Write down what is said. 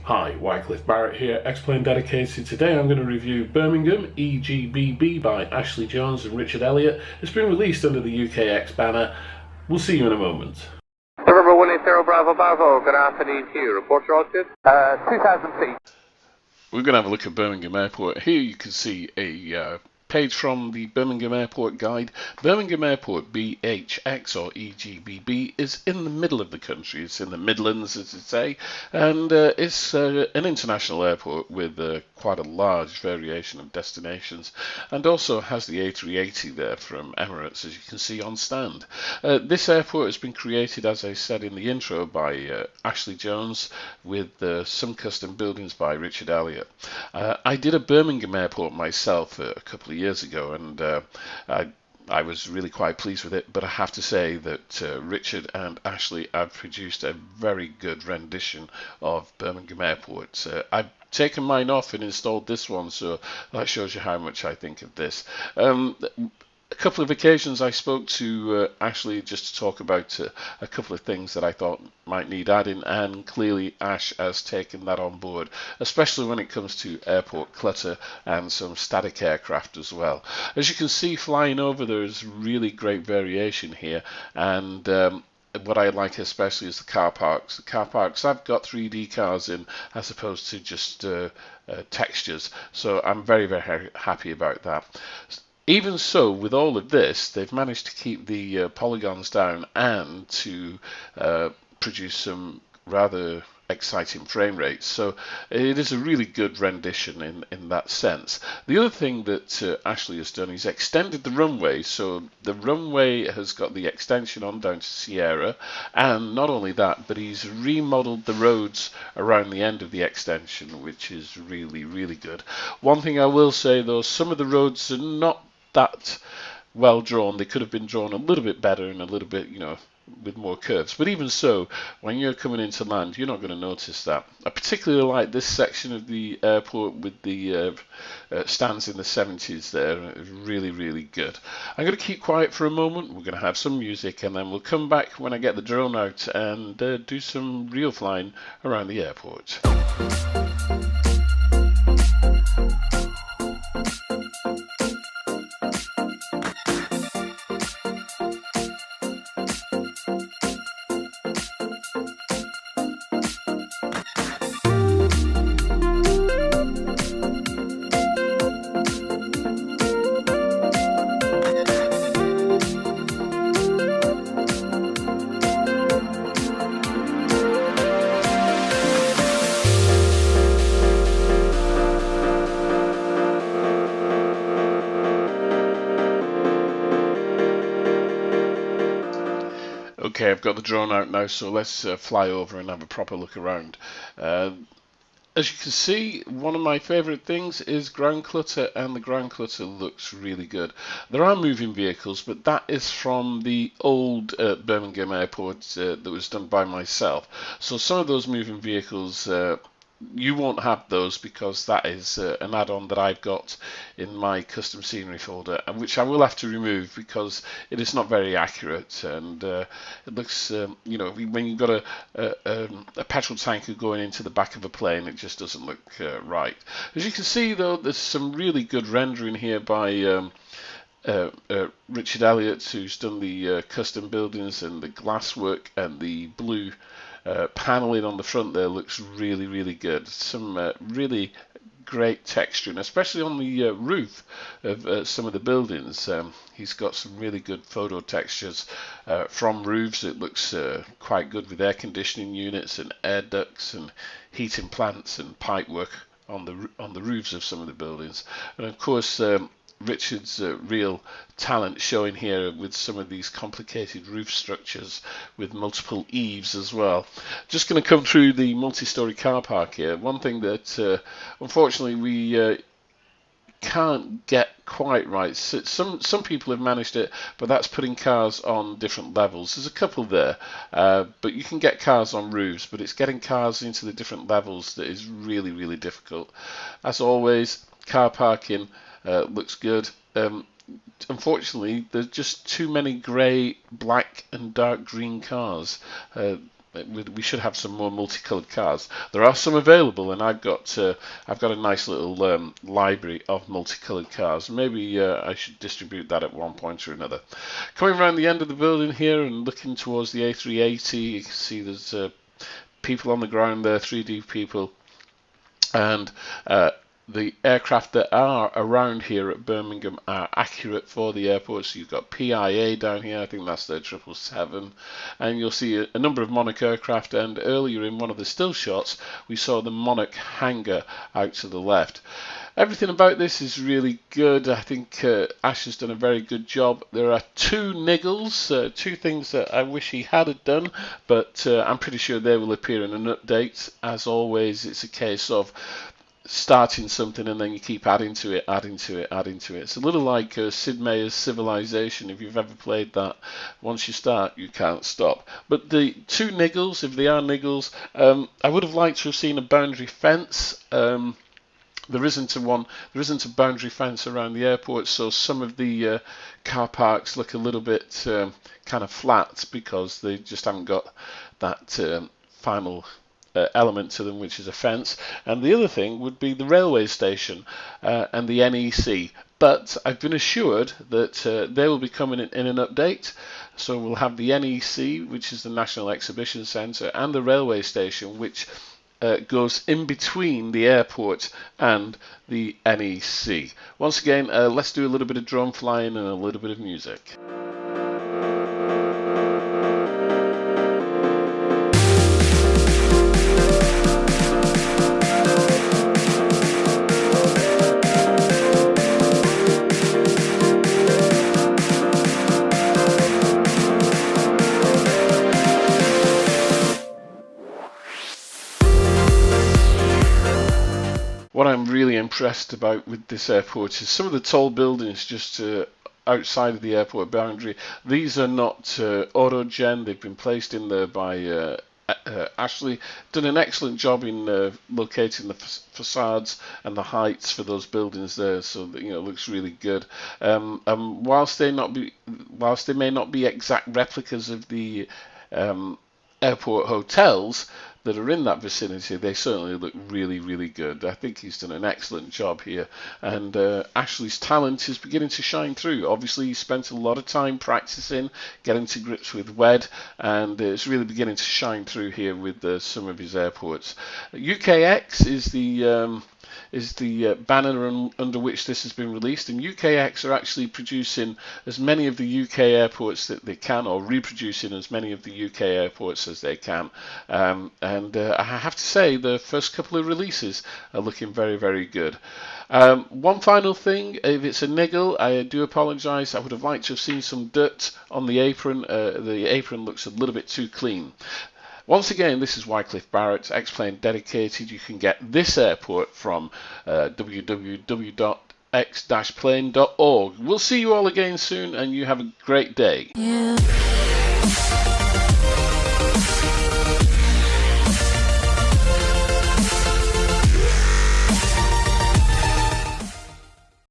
Hi, Wycliffe Barrett here, Xplane dedicated. Today I'm going to review Birmingham EGBB by Ashley Jones and Richard Elliot. It's been released under the UKX banner. We'll see you in a moment. November 180 Bravo Bravo, good afternoon to you. Report your altitude? 2,000 feet. We're going to have a look at Birmingham Airport. Here you can see a page from the Birmingham Airport Guide. Birmingham Airport, BHX or EGBB, is in the middle of the country. It's in the Midlands, as they say, and it's an international airport with quite a large variation of destinations, and also has the A380 there from Emirates, as you can see on stand. This airport has been created, as I said in the intro, by Ashley Jones, with some custom buildings by Richard Elliot. I did a Birmingham airport myself a couple of years ago, and I was really quite pleased with it, but I have to say that Richard and Ashley have produced a very good rendition of Birmingham Airport. I've taken mine off and installed this one, so that shows you how much I think of this. A couple of occasions I spoke to Ashley just to talk about a couple of things that I thought might need adding, and clearly Ash has taken that on board, especially when it comes to airport clutter and some static aircraft as well. As you can see flying over, there's really great variation here, and what I like especially is the car parks. The car parks, I've got 3D cars in as opposed to just textures, so I'm very, very happy about that. Even so, with all of this, they've managed to keep the polygons down and to produce some rather exciting frame rates. So it is a really good rendition in that sense. The other thing that Ashley has done is extended the runway. So the runway has got the extension on down to Sierra, and not only that, but he's remodeled the roads around the end of the extension, which is really, really good. One thing I will say though, some of the roads are not that well drawn. They could have been drawn a little bit better and a little bit, with more curves. But even so, when you're coming into land, you're not going to notice that. I particularly like this section of the airport with the stands in the 70s there. It's really, really good. I'm going to keep quiet for a moment. We're going to have some music, and then we'll come back when I get the drone out and do some real flying around the airport. Okay, I've got the drone out now, so let's fly over and have a proper look around. As you can see, one of my favourite things is ground clutter, and the ground clutter looks really good. There are moving vehicles, but that is from the old Birmingham airport that was done by myself. So some of those moving vehicles, you won't have those because that is an add-on that I've got in my custom scenery folder, and which I will have to remove because it is not very accurate, and it looks, when you've got a petrol tanker going into the back of a plane, it just doesn't look right. As you can see though, there's some really good rendering here by Richard Elliot, who's done the custom buildings, and the glasswork and the blue paneling on the front there looks really, really good. Some really great texture, and especially on the roof of some of the buildings. He's got some really good photo textures from roofs. It looks quite good with air conditioning units and air ducts and heating plants and pipe work on the roofs of some of the buildings. And of course, Richard's real talent showing here with some of these complicated roof structures with multiple eaves as well. Just going to come through the multi-story car park here. One thing that unfortunately we can't get quite right. So some people have managed it, but that's putting cars on different levels. There's a couple there, but you can get cars on roofs, but it's getting cars into the different levels that is really, really difficult. As always, car parking looks good. Unfortunately, there's just too many grey, black and dark green cars. we should have some more multicolored cars. There are some available, and I've got a nice little library of multicolored cars. Maybe I should distribute that at one point or another. Coming around the end of the building here and looking towards the A380, you can see there's people on the ground there, 3D people, and the aircraft that are around here at Birmingham are accurate for the airport. So you've got PIA down here, I think that's their 777, and you'll see a number of Monarch aircraft, and earlier in one of the still shots we saw the Monarch hangar out to the left. Everything about this is really good. I think Ash has done a very good job. There are two niggles, two things that I wish he had done, but I'm pretty sure they will appear in an update. As always, it's a case of starting something and then you keep adding to it, adding to it, adding to it. It's a little like Sid Meier's Civilization. If you've ever played that, once you start, you can't stop. But the two niggles, if they are niggles, I would have liked to have seen a boundary fence. There isn't a boundary fence around the airport, so some of the car parks look a little bit kind of flat because they just haven't got that final element to them, which is a fence. And the other thing would be the railway station and the NEC. But I've been assured that they will be coming in an update. So we'll have the NEC, which is the National Exhibition Centre, and the railway station, which goes in between the airport and the NEC. Once again, let's do a little bit of drone flying and a little bit of music. What I'm really impressed about with this airport is some of the tall buildings just outside of the airport boundary. These are not autogen. They've been placed in there by Ashley. Done an excellent job in locating the facades and the heights for those buildings there, so that, it looks really good. Whilst they may not be exact replicas of the airport hotels that are in that vicinity, they certainly look really, really good. I think he's done an excellent job here, and Ashley's talent is beginning to shine through. Obviously, he spent a lot of time practicing, getting to grips with WED, and it's really beginning to shine through here with some of his airports. UKX is the banner under which this has been released, and UKX are actually producing as many of the UK airports that they can, or reproducing as many of the UK airports as they can. And I have to say, the first couple of releases are looking very, very good. One final thing, if it's a niggle, I do apologise. I would have liked to have seen some dirt on the apron. The apron looks a little bit too clean. Once again, this is Wycliffe Barrett, Xplane Dedicated. You can get this airport from www.x-plane.org. We'll see you all again soon, and you have a great day. Yeah.